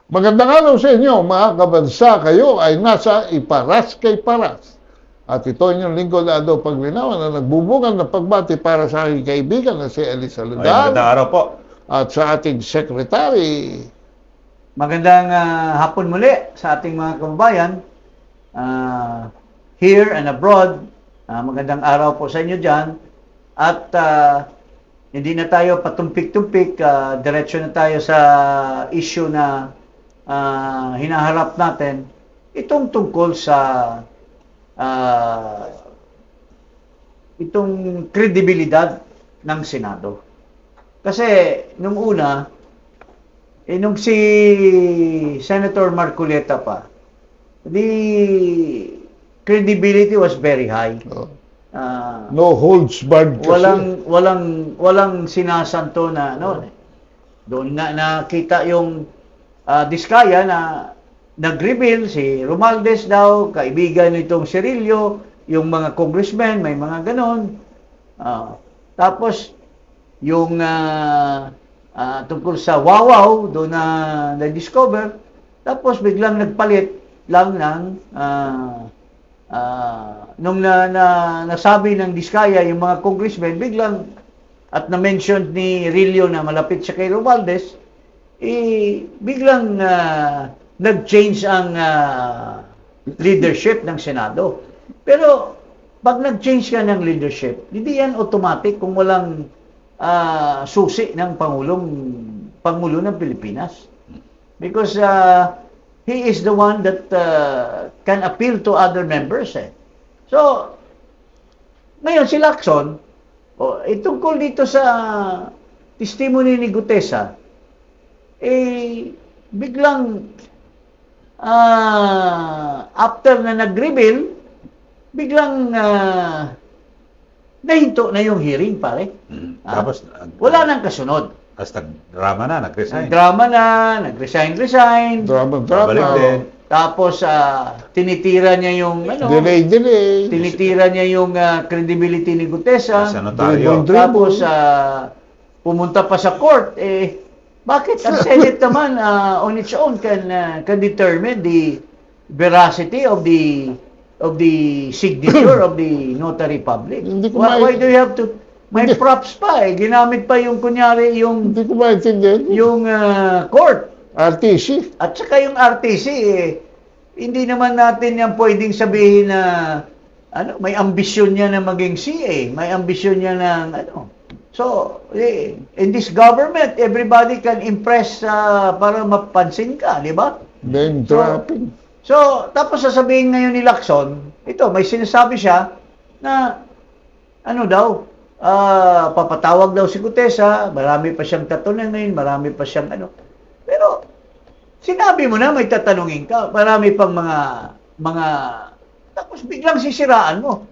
Magandang araw sa inyo, mga kabansa. Kayo ay nasa Iparas kay Paras. At ito inyong lingkod Ado Paglinawan na nagbubungan ng pagbati para sa aking kaibigan na si Elisa Ay, Ludal magandang araw po. at sa ating secretary. Magandang hapon muli sa ating mga kababayan here and abroad. Magandang araw po sa inyo dyan. At hindi na tayo patumpik-tumpik, diretso na tayo sa issue na hinaharap natin. Itong tungkol sa itong kredibilidad ng Senado. Kasi nung una, nung si Senator Marcoleta pa, the credibility was very high. No holds barred kasi. Walang sinasanto na doon na nakita yung diskaya na nag-reveal si Romualdez daw, kaibigan nitong Cirillo, yung mga congressmen, may mga ganon. Tapos yung tungkol sa Wawaw, doon na na-discover. Tapos biglang nagpalit lang ng nung nasabi ng Diskaya yung mga congressmen, biglang at na-mention ni Rillo na malapit siya kay Romualdez, biglang nag-change ang leadership ng Senado. Pero pag nag-change ka ng leadership, hindi yan automatic kung walang susi ng Pangulo ng Pilipinas. Because he is the one that can appeal to other members. So, ngayon si Lacson, tungkol dito sa testimony ni Gutesa, biglang after na nag-reveal, biglang nahinto na yung hearing, pare. Tapos, wala nang kasunod. Tapos nag-drama na, nag-resign. Nag-resign. Babalik din. Tapos, tinitira niya yung, Delay. tinitira niya yung credibility ni Gutesa. Sa notaryo. Tapos, pumunta pa sa court. Bakit? Ang Senate naman, on its own, can determine the veracity of the signature of the notary public. Why do you have to... May props pa ginamit pa yung kunyari yung Hindi ko maintindihan. yung court RTC. at saka yung RTC hindi naman natin yan pwedeng sabihin na may ambisyon niya na maging CA, may ambisyon niya ng So, in this government, everybody can impress para mapansin ka, di ba? Name dropping. So, tapos sasabihin ngayon ni Lacson, may sinasabi siya na papatawag daw si Gutesa, marami pa siyang tatanungin, marami pa siyang Pero, sinabi mo na may tatanungin ka, marami pang mga, tapos biglang sisiraan mo.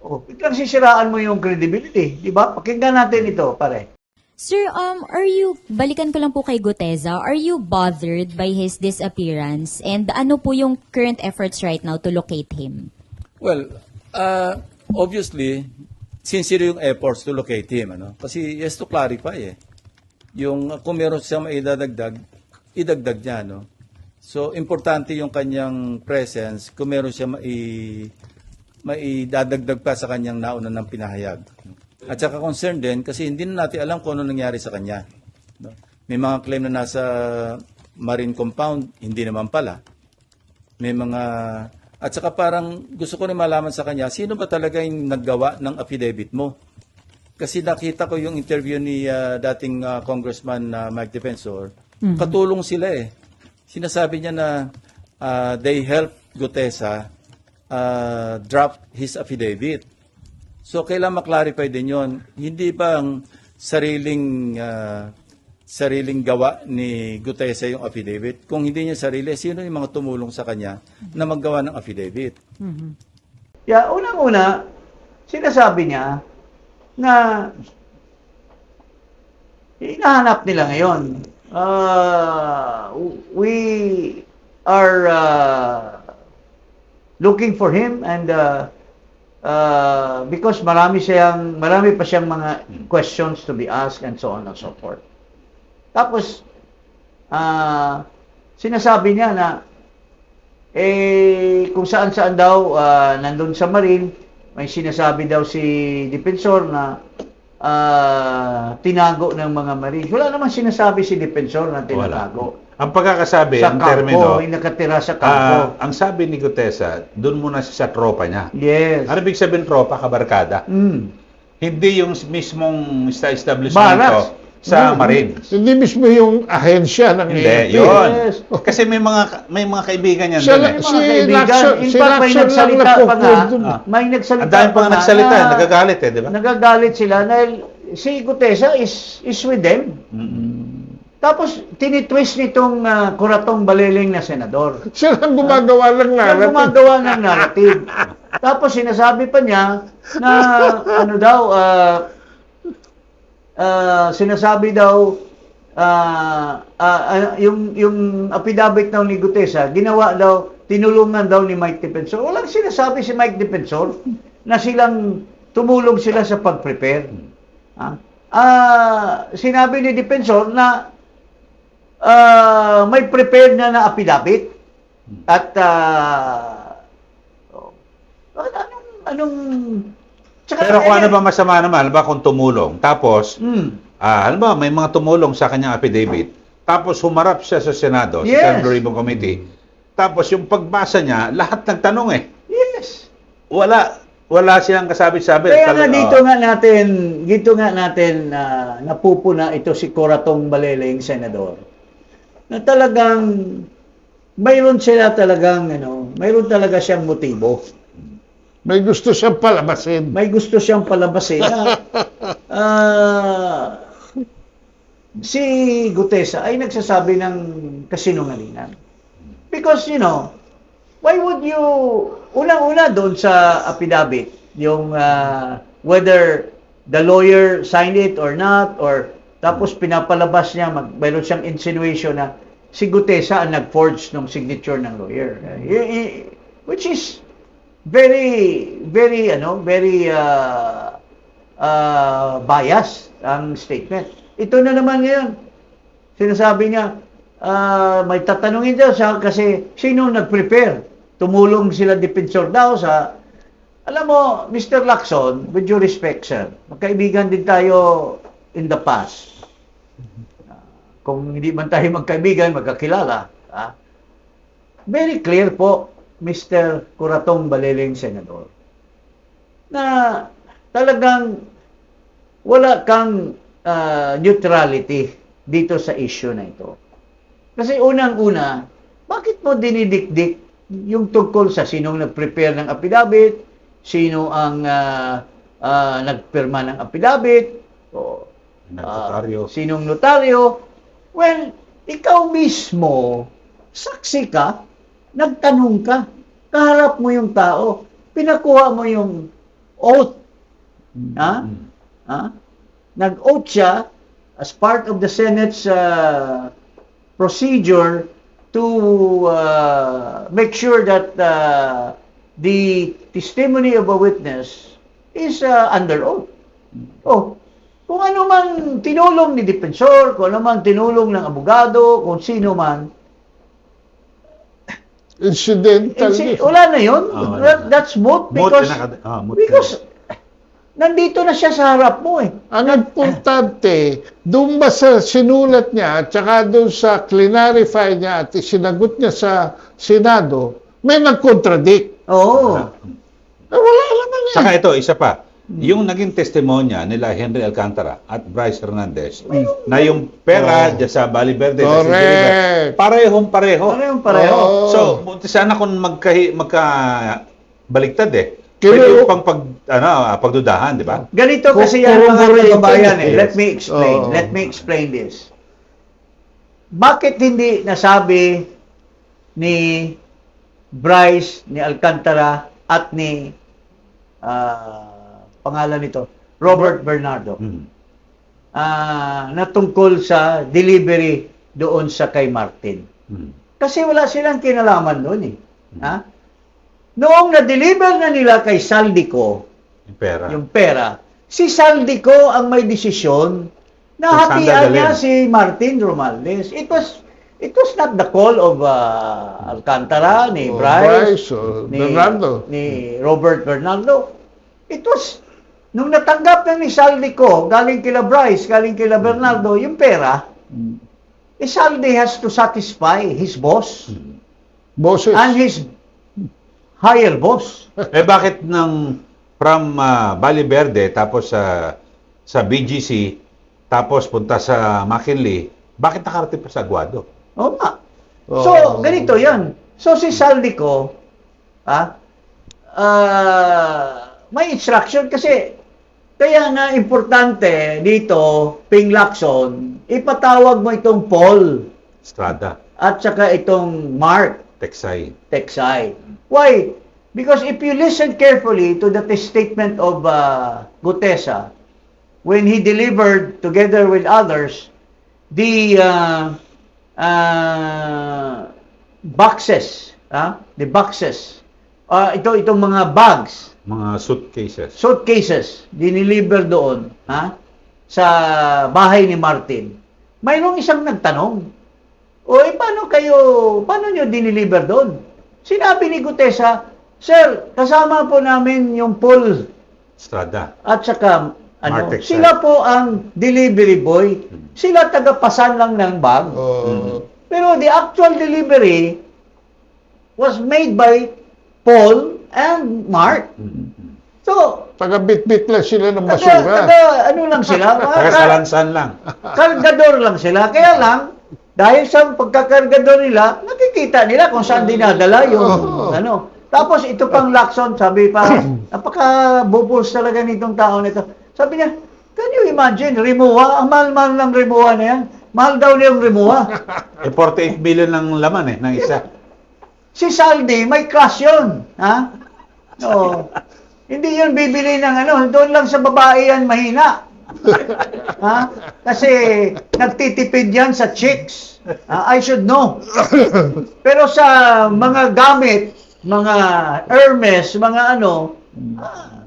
Biglang sisiraan mo yung credibility, di ba? Pakinggan natin ito, pare. Sir, balikan ko lang po kay Gutesa, are you bothered by his disappearance? And ano po yung current efforts right now to locate him? Well, obviously, sincere yung efforts to locate him. Kasi he has to clarify yung kung meron siyang maidadagdag, idagdag niya. So, importante yung kanyang presence kung meron siya maidadagdag pa sa kanyang nauna ng pinahayag. At saka concerned din kasi hindi na natin alam kung ano nangyari sa kanya. May mga claim na nasa marine compound, hindi naman pala. May mga... At saka parang gusto ko rin malaman sa kanya, sino ba talaga yung naggawa ng affidavit mo? Kasi nakita ko yung interview ni dating Congressman Mike Defensor, katulong sila Sinasabi niya na they helped Gutesa draft his affidavit. So, kailangan maklarify din yun. Hindi ba ang sariling gawa ni Gutesa yung affidavit? Kung hindi niya sarili, sino yung mga tumulong sa kanya na maggawa ng affidavit? Yeah, unang-una, sinasabi niya na hinahanap nila ngayon. We are looking for him and because marami pa siyang mga questions to be asked and so on and so forth. Tapos sinasabi niya na kung saan-saan daw nandun sa Marine, may sinasabi daw si Defensor na tinago ng mga Marines. Wala naman sinasabi si Defensor na tinatago. Ang pagkakasabi, Sa ang kampo, termino, yung nakatira sa kampo. ang sabi ni Gutesa, doon muna siya sa tropa niya. Yes. Ano ibig sabihin tropa? Kabarkada. Hindi yung mismong establishment Barracks. sa Marines. Hindi mismo yung ahensya ng Hindi, AFP. yun. Yes. Kasi may mga kaibigan yan Siya doon lang- eh. Mga Si kaibigan, Lacson- in si fact, may Lacson lang nagsalita pa nga. napupunod dun. May nagsalita Ang dami pa pang nga nagsalita, na nagagalit eh, di ba? Nagagalit sila dahil si Gutesa is with them. Tapos, tinitwist nitong kuratong baliling na senador. Siya lang gumagawa ng Siya narrative. gumagawa ng narrative. Tapos, sinasabi pa niya na, sinasabi daw, yung affidavit daw ni Gutesa, ginawa daw, tinulungan daw ni Mike Defensor. Walang sinasabi si Mike Defensor na tumulong sila sa pag-prepare. Sinabi ni Defensor na may prepared na affidavit at anong tsaka, Pero kung ano ba masama naman, alam ba kung tumulong, tapos, alam ba, may mga tumulong sa kanyang affidavit, tapos humarap siya sa Senado, Yes. sa Senate Review Committee, tapos yung pagbasa niya, lahat nagtanong eh. yes. Wala silang kasabi-sabi. Kaya nga dito nga natin napupuna ito si Coratong Baleleng, senador. Na talagang mayroon talaga siyang motibo. May gusto siyang palabasin. May gusto siyang palabasin na si Gutesa ay nagsasabi ng kasinungalingan. Because, why would you, unang-una doon sa affidavit, yung whether the lawyer signed it or not, or tapos pinapalabas niya, mayroon siyang insinuation na si Gutesa ang nag-forge ng signature ng lawyer. Which is very biased ang statement. Ito na naman ngayon. Sinasabi niya, may tatanungin daw siya kasi sino nag-prepare? Tumulong sila Defensor daw sa... Alam mo, Mr. Lacson, with due respect, sir, magkaibigan din tayo in the past. Kung hindi man tayo magkaibigan, magkakilala. Very clear po, Mr. Coratong Baleleng, Senador, na talagang wala kang neutrality dito sa issue na ito. Kasi unang-una, bakit mo dinidikdik yung tungkol sa sinong nag-prepare ng affidavit, sino ang nagpirma ng affidavit, o Notaryo. sinong notaryo? Well, ikaw mismo, saksi ka, nagtanong ka, kaharap mo yung tao, pinakuha mo yung oath. Nag-oath siya as part of the Senate's procedure to make sure that the testimony of a witness is under oath. Kung ano man tinulong ni Defensor, kung ano man tinulong ng abogado, kung sino man, Incidental. wala na yun. wala. That's moot Moot because, moot because nandito na siya sa harap mo eh. Ang importante, doon ba sa sinulat niya, at saka doon sa clarify niya at sinagot niya sa Senado, may nag-contradict. Oo. Wala naman yan. Saka ito, isa pa. Yung naging testimonya nila Henry Alcantara at Bryce Hernandez na yung pera dyan sa Valle Verde na Correct. parehong-pareho. Pareho. Oo. So, sana kung magkabaliktad eh. Kaya- Pwede yung pagdudahan, di ba? Ganito kasi yan mga Corroborated. kababayan eh. Yes. Let me explain this. Bakit hindi nasabi ni Bryce, ni Alcantara, at ni pangalan nito, Robert Bernardo, na tungkol sa delivery doon sa kay Martin? Kasi wala silang kinalaman doon eh. Noong na-deliver na nila kay Saldico Yung pera. yung pera, si Saldico ang may desisyon na Kung saan hatian niya dadalhin. si Martin Romualdez. It was It was not the call of Alcantara, ni O Bryce, o ni, Bernardo. ni Robert Bernardo. It was, nung natanggap na ni Saldico, galing kila Bryce, galing kila Bernardo, yung pera, Saldi has to satisfy his boss Boses. and his higher boss. Bakit from Valle Verde, tapos sa BGC, tapos punta sa McKinley, bakit nakarating pa sa Aguado? Oo nga. Oo. So, ganito yan. So, si Saldico, may instruction kasi kaya nga importante dito, Ping Lacson, ipatawag mo itong Paul Estrada, at saka itong Mark Texay. Texay. Why? Because if you listen carefully to the statement of Gutesa, when he delivered together with others the boxes, itong mga bags, Mga suitcases, diniliver doon, sa bahay ni Martin. Mayroong isang nagtanong, paano nyo diniliver doon? Sinabi ni Gutesa, Sir, kasama po namin yung Paul Estrada. at saka Mark Texay. sila po ang delivery boy. Sila tagapasan lang ng bag. O, Pero the actual delivery was made by Paul and Mark. So, taga-bit-bit lang sila ng basura. ano lang sila? Taga-salansan lang. Kargador lang sila. Kaya lang, dahil sa pagkakargador nila, nakikita nila kung saan dinadala yung ano. Tapos ito pang Lacson, sabi pa, napaka-bubos talaga nitong tao nito. Sabi niya, can you imagine, Rimua, ang mahal-mahal ng Rimua na yan. Mahal daw niya yung Rimua. 48 million ng laman ng isa. Si Saldi, may crush yun. No. Hindi yun bibili ng doon lang sa babae yan mahina. Kasi nagtitipid yan sa chicks. I should know. Pero sa mga gamit, mga Hermes, mga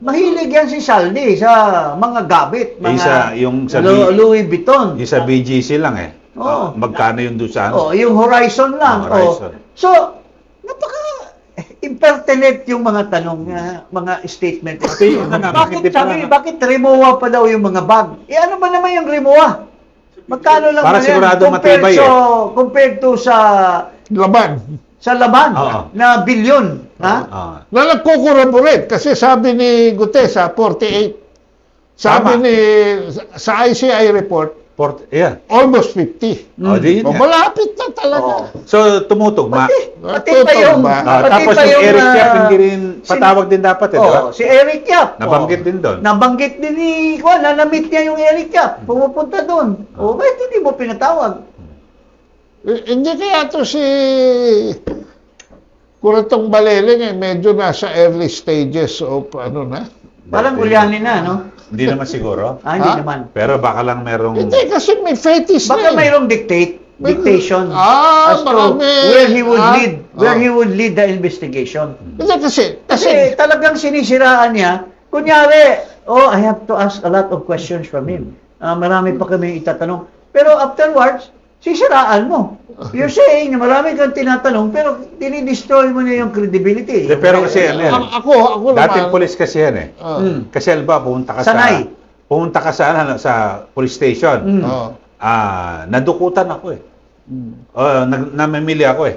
mahilig yan si Saldi sa mga gamit, mga yung sa Louis Vuitton. Yung sa BGC lang Oo. Magkano yung doon sa Yung Horizon lang. Horizon. So, impertinent yung mga tanong, mga statement. Bakit Rimowa pa daw yung mga bag? Ano ba naman yung Rimowa? Magkano lang Para ba yan? sigurado matibay Compared to sa laban Oo. na bilyon. Na nagkukurabulate kasi sabi ni Gutesa, 48. Sabi Tama. sa ICI report, almost 50. Di yun nga. Malapit na talaga. So, tumutugma. Pati pa yung... Tapos yung Eric Yap, hindi rin patawag din dapat, di ba? Si Eric Yap. Nabanggit din doon. Nabanggit din ni Juan, nanamit niya yung Eric Yap. Pumupunta doon. Bakit hindi mo pinatawag? Hindi kaya to si Kuratong Baleling medyo nasa early stages of Parang ulyanin na, no? Hindi naman siguro. Hindi Ha? naman. Pero baka lang merong... Hindi kasi may fetish Baka na mayroong dictation as to marami. where he would lead the investigation. Hindi Kasi talagang sinisiraan niya. Kunyari, I have to ask a lot of questions from him. Marami pa kami itatanong. Pero afterwards, sisiraan mo. You're saying na marami kang tinatanong pero dinidestroy mo na yung credibility. Pero kasi ako dating naman, police kasi yan Kasi pumunta ka Sanay. sa police station. Nadukutan ako namimili ako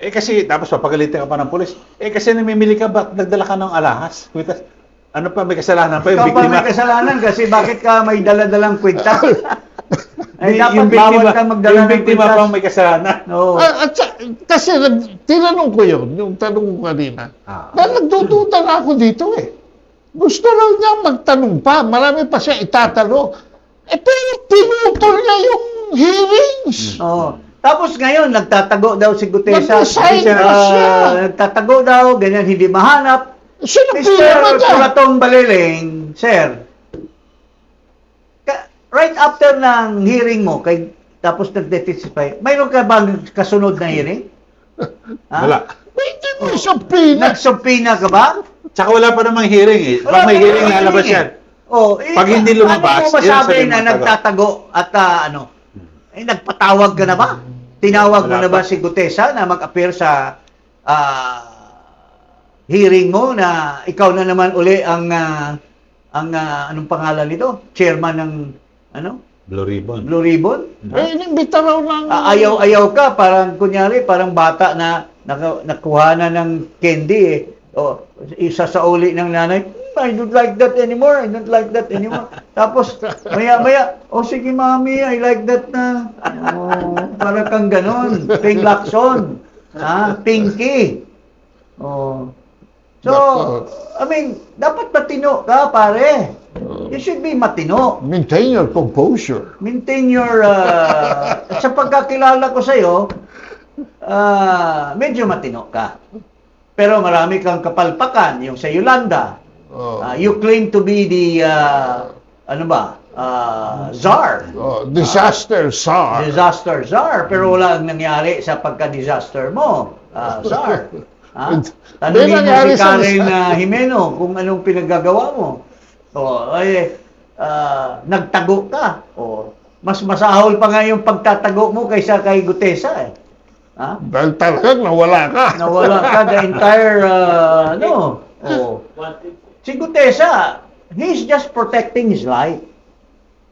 kasi tapos papagalitin ka pa ng police. Kasi namimili ka, ba't nagdala ka ng alahas? Ano pa, may kasalanan pa yung Ikaw pa biktima? may kasalanan kasi bakit ka may dala-dalang kwenta? Dapat yung bawal ka magdala yung ng biktima kwintas. pa may kasalanan. Oo. kasi tinanong ko yun, yung tanong ko kanina. Na nagdududa na ako dito Gusto raw niya magtanong pa. Marami pa siya itatanong. Pero pinutol niya yung hearings. Oo. Tapos ngayon, nagtatago daw si Gutesa. Nag-resign na siya. Nagtatago daw, ganyan, hindi mahanap. Sino Mr. naman niya? Kuratong Baleling, sir, right after ng hearing mo, tapos nag-testify, mayroon ka bang kasunod na hearing? Wala. Hindi mo subpoena. Nagsubpina ka ba? Tsaka wala pa namang hearing Pag may hearing, lalabas yan. Pag hindi lumabas, ano mo yun masabi sabihin na mo, nagtatago at nagpatawag ka na ba? Tinawag mo Wala na ba pa. si Gutesa na mag-appear sa hearing mo na ikaw na naman uli ang anong pangalan nito? Chairman ng Blue Ribbon. Blue Ribbon? inimbita raw ng... Ayaw-ayaw ka, parang kunyari, parang bata na nakuha na ng candy eh. O, isa sa uli ng nanay, I don't like that anymore, I don't like that anymore. Tapos, maya-maya, sige mami, I like that na. Parang kang ganon. Ping Lacson. Pinky. So, I mean, dapat matino ka, pare. You should be matino. Maintain your composure. Maintain your... sa pagkakilala ko sa'yo, medyo matino ka. Pero marami kang kapalpakan, yung sa Yolanda. You claim to be the, czar. Disaster czar. Disaster czar. Pero wala ang nangyari sa pagka-disaster mo, czar. Tanungin mo nangyari si sa- Karen Jimeno kung anong pinaggagawa mo. Nagtago ka. Mas masahol pa nga yung pagtatago mo kaysa kay Gutesa eh. Dahil talagang nawala ka. Nawala ka the entire, Si Gutesa, he's just protecting his life.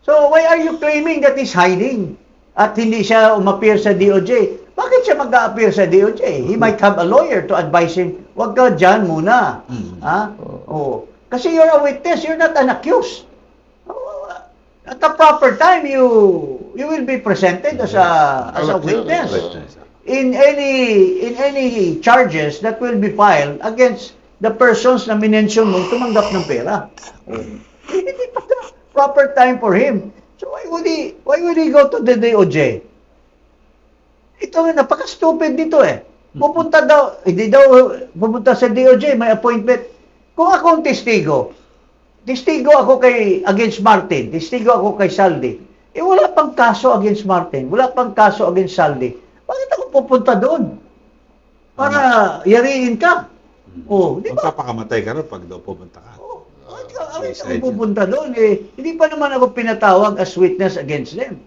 So, why are you claiming that he's hiding? At hindi siya umappear sa DOJ? Bakit siya mag-a-appear sa DOJ? He might have a lawyer to advise him, wag ka dyan muna. Kasi you're a witness, you're not an accused. At the proper time, you will be presented as a witness. In any charges that will be filed against the persons na minention mong tumanggap ng pera. Hindi pa the proper time for him. So why would he go to the DOJ? Ito nga, napaka-stupid dito eh. Pupunta pupunta sa DOJ, may appointment. Kung ako ang testigo ako against Martin, testigo ako kay Saldi, wala pang kaso against Martin, wala pang kaso against Saldi. Bakit ako pupunta doon? Para yariin ka. Di ba? Magpapakamatay ka rin pag daw pumunta ka. Bakit ako pupunta doon? Hindi pa naman ako pinatawag as witness against them.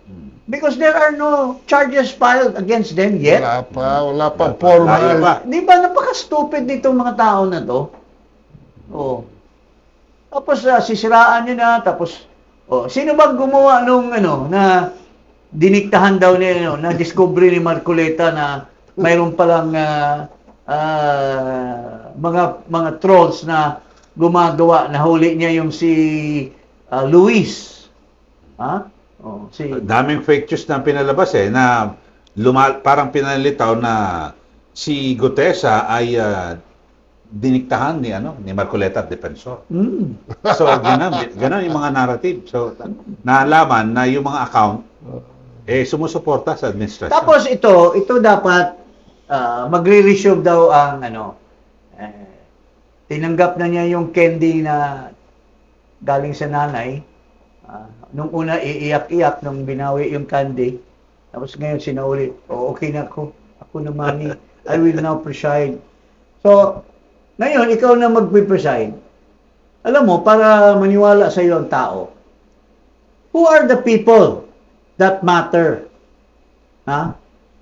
Because there are no charges filed against them yet. Wala pa Layo formal. pa. Di ba napaka-stupid nitong mga tao na to? Tapos sisiraan nyo na, tapos sino bang gumawa nung na diniktahan daw niya, na discovery ni Marcoleta na mayroon palang mga trolls na gumagawa, nahuli niya yung si Luis. Daming fake news na pinalabas na parang pinalitaw na si Gutesa ay diniktahan ni Marcoleta at Defensor. So, ganun yung mga narrative. So, naalaman na yung mga account sumusuporta sa administrasyon. Tapos ito dapat magre-resume daw ang tinanggap na niya yung candy na galing sa nanay. Nung una iiyak-iyak nung binawi yung candy. Tapos ngayon sinauli, okay na ako. Ako na mami. I will now preside. So, ngayon ikaw na mag-preside. Alam mo, para maniwala sa iyo ang tao, who are the people that matter?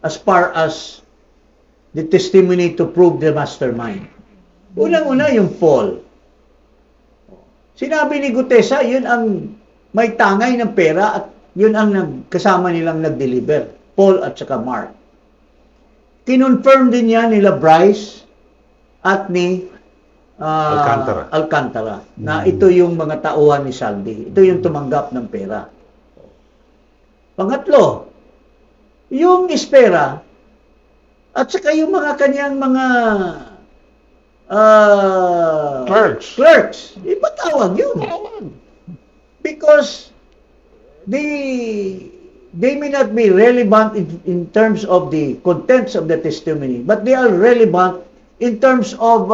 As far as the testimony to prove the mastermind. Unang-una yung Paul. Sinabi ni Gutesa, yun ang may tangay ng pera at yun ang kasama nilang nag-deliver. Paul at saka Mark. Kinonfirm din niya nila Bryce at ni Alcantara na ito yung mga tauhan ni Saldi. Ito yung tumanggap ng pera. Pangatlo, yung Espera at saka yung mga kanyang mga clerks. Ipatawag yun. Because they may not be relevant in terms of the contents of the testimony, but they are relevant in terms of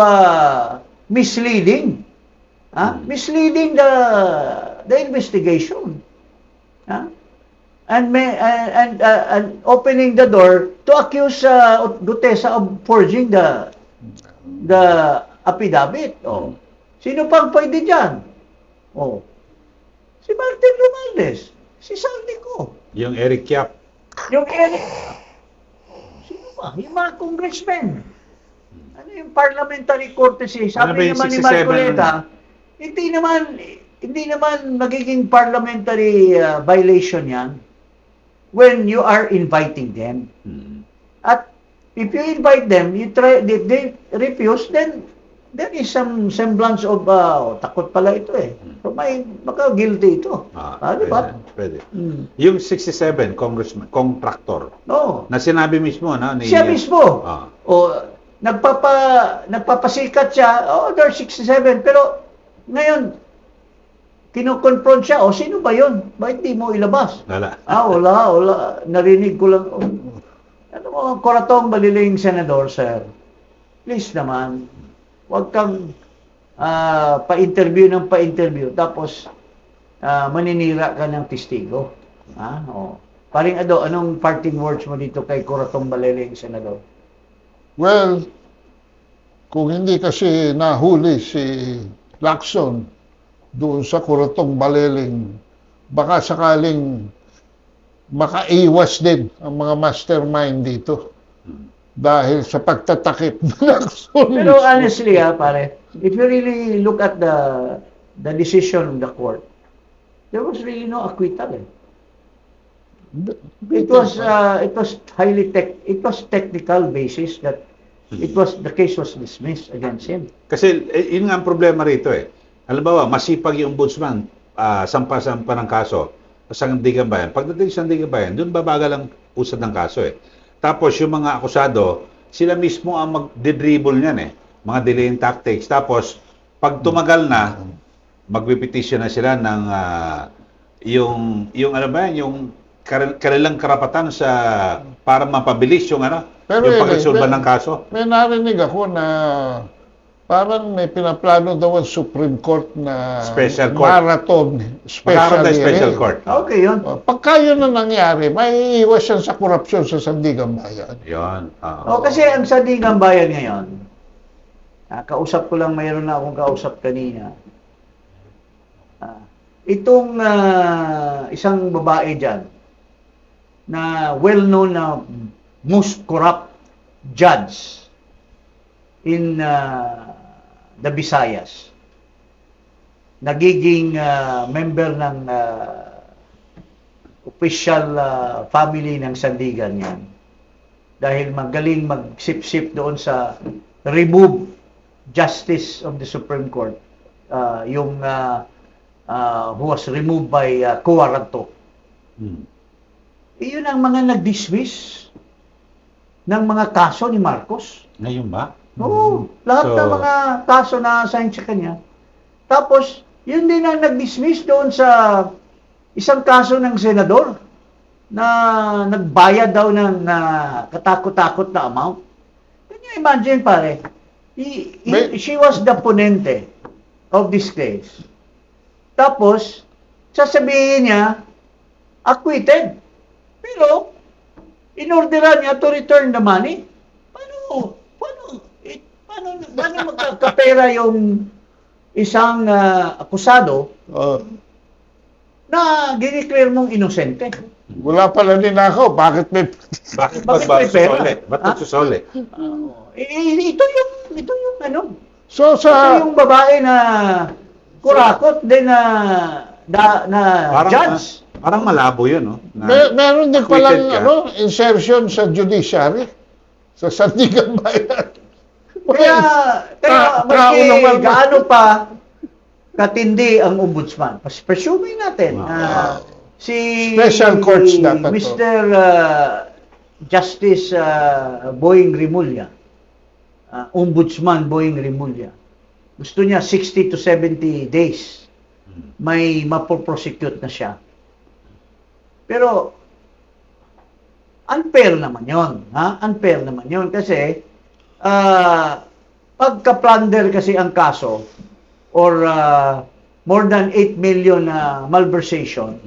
misleading. Misleading the investigation. And opening the door to accuse Gutesa of forging the affidavit. Sino pang pwede dyan? Si Martin Romualdez, si Saldico, Yung Eric Yap. yung Eric. Yung mga congressmen. Ano yung parliamentary courtesy? Ano ba Sabi yung naman ni 67 Marcoleta, hindi naman magiging parliamentary violation yan when you are inviting them. At if you invite them, if they refuse, then there is some semblance of takot pala ito eh. So may maka-guilty ito. Di ba? Pwede. Yung 67, congressman, contractor, No. na sinabi mismo, no? Siya mismo. Ah. O nagpapasikat siya, there's 67, pero ngayon kino-confront siya, sino ba 'yon? Bakit di mo ilabas? Wala. Wala. Narinig ko lang. Ano mo, Coratong Baliling Senador, sir. Please naman, huwag kang pa-interview ng pa-interview, tapos maninira ka ng testigo. Paring Ado, anong parting words mo dito kay Coratong Baliling Senador? Well, kung hindi kasi nahuli si Lacson doon sa Coratong Baliling, baka sakaling makaiwas din ang mga mastermind dito dahil sa pagtatakip ng Lacson. Pero honestly, pare, if you really look at the decision of the court, there was really no acquittal. It was technical basis that the case was dismissed against him. Kasi yun nga ang problema rito eh. Halimbawa, masipag yung ombudsman, sampa-sampa ng kaso sa Sandigan Bayan. Pagdating sa Sandigan Bayan, doon babagal ang usad ng kaso eh. Tapos yung mga akusado, sila mismo ang mag-dribble niyan eh. Mga delaying tactics. Tapos, pag tumagal na, magpipetisyon na sila ng yung ano ba yan, yung kanilang karapatan sa para mapabilis yung Pero yung pagresolba ng kaso. May narinig ako na parang may pinaplano daw ang Supreme Court na Special court. marathon Magkakaroon tayo special hearing. court. Okay, yun. Pagka yun na nangyari, may iwas yan sa korupsyon sa Sandigan Bayan. Yun. Kasi ang Sandigan Bayan ngayon, kausap ko lang, mayroon na akong kausap kanina. Itong isang babae dyan, na well-known na most corrupt judge in the Visayas, nagiging member ng official family ng Sandigan yan dahil magaling magsip-sip doon sa remove justice of the Supreme Court, yung who was removed by Cuaranto. Iyon ang mga nag-dismiss ng mga kaso ni Marcos. Ngayon ba? Oo, lahat ng mga kaso na assign sa kanya. Tapos, yun din ang nag-dismiss doon sa isang kaso ng senador na nagbayad daw ng katakot-takot na amount. Can you imagine, pare? She was the ponente of this case. Tapos, sasabihin niya, acquitted. Pero, inorderan niya to return the money. Paano magkakapera yung isang akusado na dineclare mong inosente? Wala pala din ako. Bakit may... Bakit may pera? Ba't magsusole? Ito yung ano. So Ito yung babae na kurakot din na judge. Parang malabo yun, no? Meron din palang acquitted ka. insertion sa judiciary sa Sandigan Bayan. Kaya gaano pa katindi ang ombudsman. Presuming natin si Special courts dapat Mr. Justice Boying Rimulya, Ombudsman Boying Rimulya, gusto niya 60 to 70 days may mapoprosecute na siya. Pero unfair naman yon, unfair naman yon kasi pagka-plunder kasi ang kaso or more than 8 million malversation,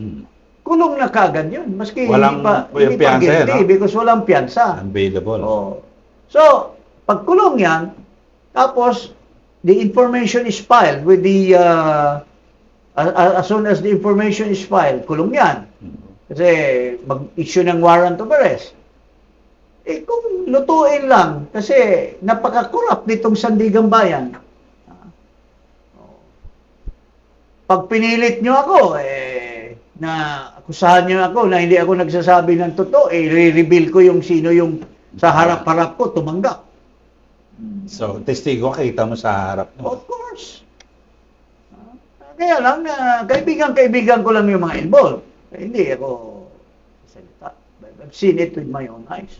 kulong na kagad yun. Maski Walang hindi pa guilty because walang piyansa. Unbailable. So, pag kulong yan, tapos the information is filed with the as soon as the information is filed, kulong yan. Kasi mag-issue ng warrant of arrest. kung lutuin lang, kasi napaka-corrupt nitong Sandigang Bayan. Pag pinilit nyo ako, na akusahan nyo ako na hindi ako nagsasabi ng totoo, re-reveal ko yung sino yung sa harap-harap ko, tumanggap. So, testigo kita mo sa harap mo. Of course. Kaya lang, kaibigan ko lang yung mga involved. Hindi ako salita. I've seen it with my own eyes.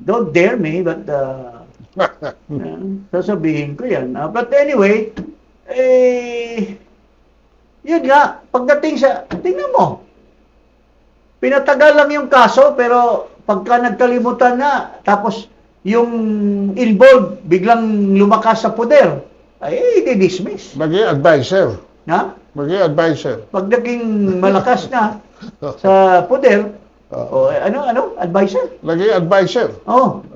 Don't dare me, but sasabihin ko yan. But anyway, yun nga, pagdating sa, tingnan mo, pinatagal lang yung kaso, pero pagka nagkalimutan na, tapos yung involved, biglang lumakas sa poder, ay i-dismiss. Maging advisor. Ha? Maging advisor. Pag naging malakas na sa poder, advisor? Maging advisor. Oh.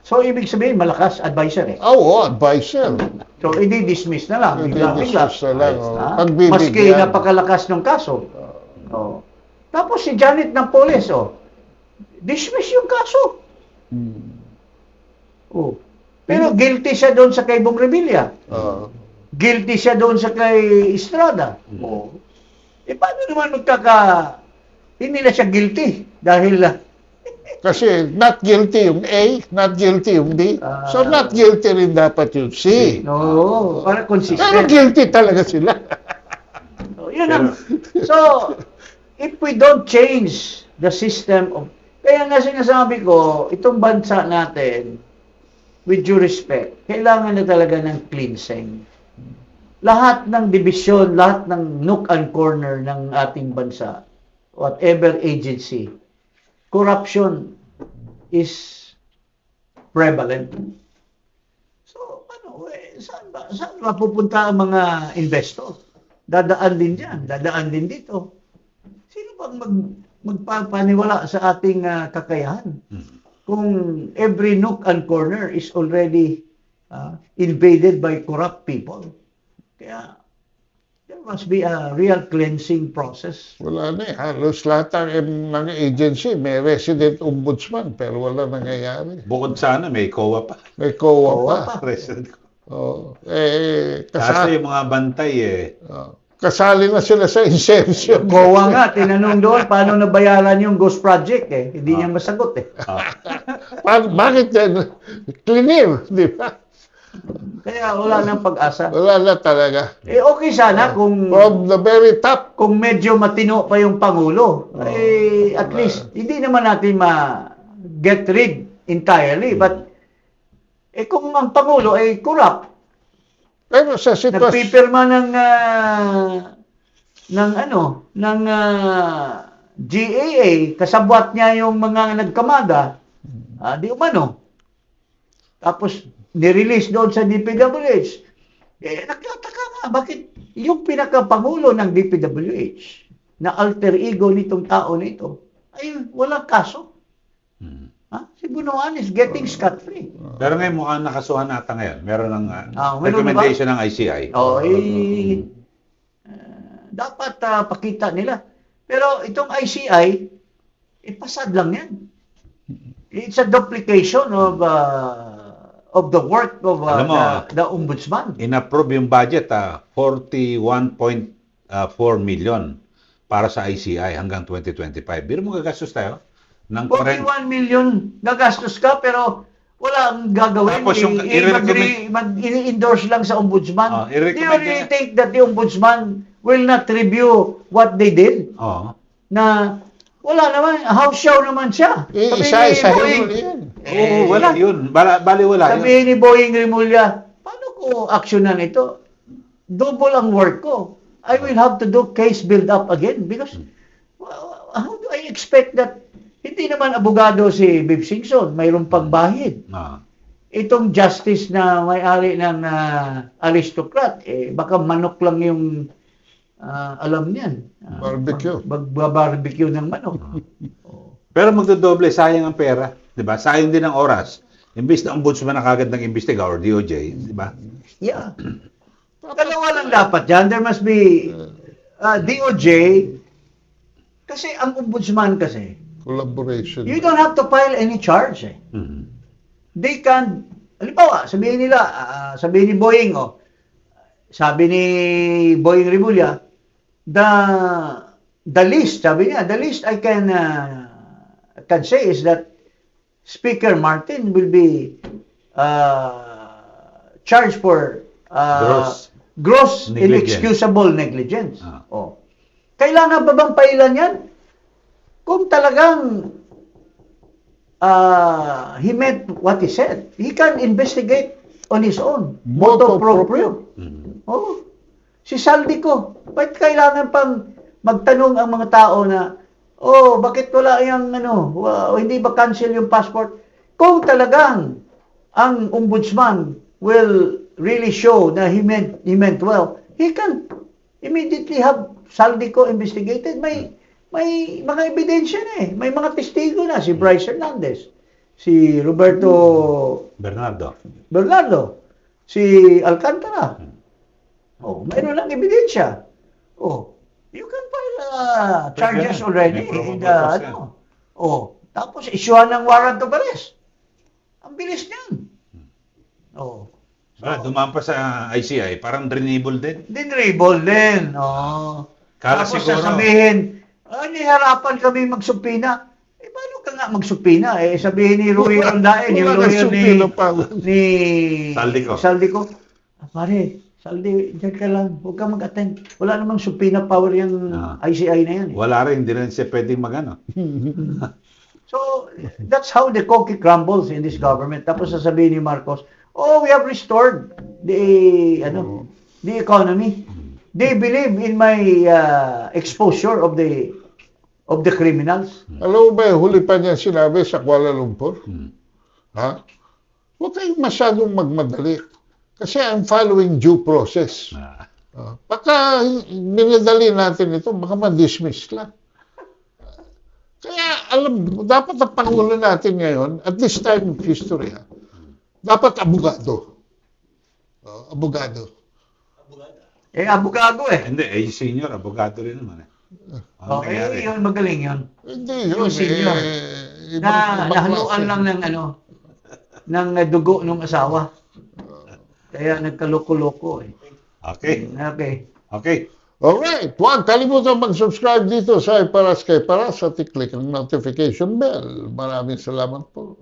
So, ibig sabihin, malakas, advisor eh. Oo, advisor. So, i-dismiss na lang. Bigla-bigla. I-dismiss na lang. Ha? Pagbibigyan. Maski napakalakas ng kaso. Oh. Tapos si Janet ng Polis, dismiss yung kaso. Oh. Pero guilty siya doon sa kay Bong Revilla. Guilty siya doon sa kay Estrada. Oh. Paano naman hindi na siya guilty? Dahil Kasi not guilty yung A, not guilty yung B. So not guilty rin dapat yung C. no, para Pero consistent. guilty talaga sila. Yun ang, so, if we don't change the system of, kaya nga sinasabi ko, itong bansa natin, with due respect, kailangan na talaga ng cleansing. Lahat ng division, lahat ng nook and corner ng ating bansa, whatever agency, corruption is prevalent. So, saan ba pupunta ang mga investor? Dadaan din dyan, dadaan din dito. Sino bang magpapaniwala sa ating kakayahan? Kung every nook and corner is already invaded by corrupt people. Kaya, there must be a real cleansing process. Wala na eh. Halos lahat ng agency may resident ombudsman pero wala nangyayari. Bukod sa may COA pa. May COA pa. Resident. Oh, Kasi yung mga bantay kasali na sila sa inception. COA nga, tinanong doon, paano nabayaran yung Ghost Project eh? Hindi niya masagot eh. Bakit yan? Clear, di ba? Kaya wala nang pag-asa. Wala na talaga. Okay sana kung From the very top. kung medyo matino pa yung Pangulo. At least, hindi naman natin ma-get rid entirely. But, kung ang Pangulo ay corrupt, Pero sa sitwasyon, nagpipirma ng GAA, kasabwat niya yung mga nagkamada, di umano. Tapos, nirelease doon sa DPWH. Nagtataka nga, bakit yung pinakapangulo ng DPWH na alter ego nitong tao nito ay walang kaso? Si Bunoan is getting scot-free. Pero ngayon mukhang nakasuhan nata ngayon. Meron ng meron recommendation ng ICI. Dapat pakita nila. Pero itong ICI, pasad lang yan. It's a duplication of the work of the ombudsman. In-approve yung budget, 41.4 million para sa ICI hanggang 2025. Biro mo gagastos tayo? Ng 41 million gagastos ka, pero wala ang gagawin. Tapos yung i-endorse lang sa ombudsman. Do you i-recommend really think that the ombudsman will not review what they did? Na wala naman, house show naman siya. isa-isahin mo yan. Wala yun. Bali wala yun. Sabihin ni Boying Rimulya, paano ko aksyonan ito? Double ang work ko. I will have to do case build-up again because how do I expect that hindi naman abogado si Bibb Singson, mayroong pagbahid. Itong justice na may-ari ng aristocrat, baka manok lang yung alam niyan. Barbecue. Magbabarbecue ng manok. Pero magdodoble, sayang ang pera. Diba? Sayang din ang oras. Imbis na ombudsman na kagad ng imbestiga or DOJ. Diba? Yeah. Dalawa lang dapat yan. There must be DOJ. Kasi ang ombudsman kasi, Collaboration. you don't have to file any charge eh. Mhm. They can, halimbawa, sabihin nila, sabihin ni Boying, sabi ni Boying Rimulya, the least, sabi niya, the least I can say is that Speaker Martin will be charged for gross Negligence. inexcusable negligence. Ah. Kailangan ba bang pailan yan? Kung talagang he meant what he said, he can investigate on his own. Motu proprio. Mhm. Oh. Si Saldico, bakit kailangan pang magtanong ang mga tao na, bakit wala yung hindi ba cancel yung passport? Kung talagang ang ombudsman will really show na he meant well, he can immediately have Saldico investigated. May mga ebidensya na eh. May mga testigo na. Si Bryce Hernandez, si Roberto Bernardo, si Alcantara. Mayroon lang ebidensya. You can file charges Pwede. already. May probable cause Tapos isyuhan ng warrant of arrest. Ang bilis niyan. Dumaan pa sa ICI, parang drenable din. Dinrable din. Kala Tapos siguro- sasabihin, niharapan kami magsupina. Paano ka nga magsupina? Sabihin ni Rui Rondain, yung Wala lawyer supina pa. ni Saldico. Pare, Saldi, dyan ka lang. Huwag ka mag-attend. Wala namang supina power yung Ah. ICI na yan. Wala rin, hindi rin siya pwedeng magano. So, that's how the cookie crumbles in this government. Tapos sasabihin ni Marcos, we have restored the economy. They believe in my exposure of the criminals. Alam mo ba, huli pa niya sinabi sa Kuala Lumpur? Ha? Huwag kayong masyadong magmadali. Kasi I'm following due process. Pagka minadali natin ito, baka ma-dismiss lang. Kaya, dapat ang Pangulo natin ngayon, at this time of history, dapat abogado. Abogado. Abogado eh. Hindi, senior, abogado rin naman. Ano nangyari? Yun, magaling yun. Hindi yun. Yung senior. Nahaluan lang ng dugo ng asawa. Kaya nagkaloko-loko eh. Okay. Alright, huwag kalimutan mag-subscribe dito sa Iparas kay Paras at i-click ang notification bell. Maraming salamat po.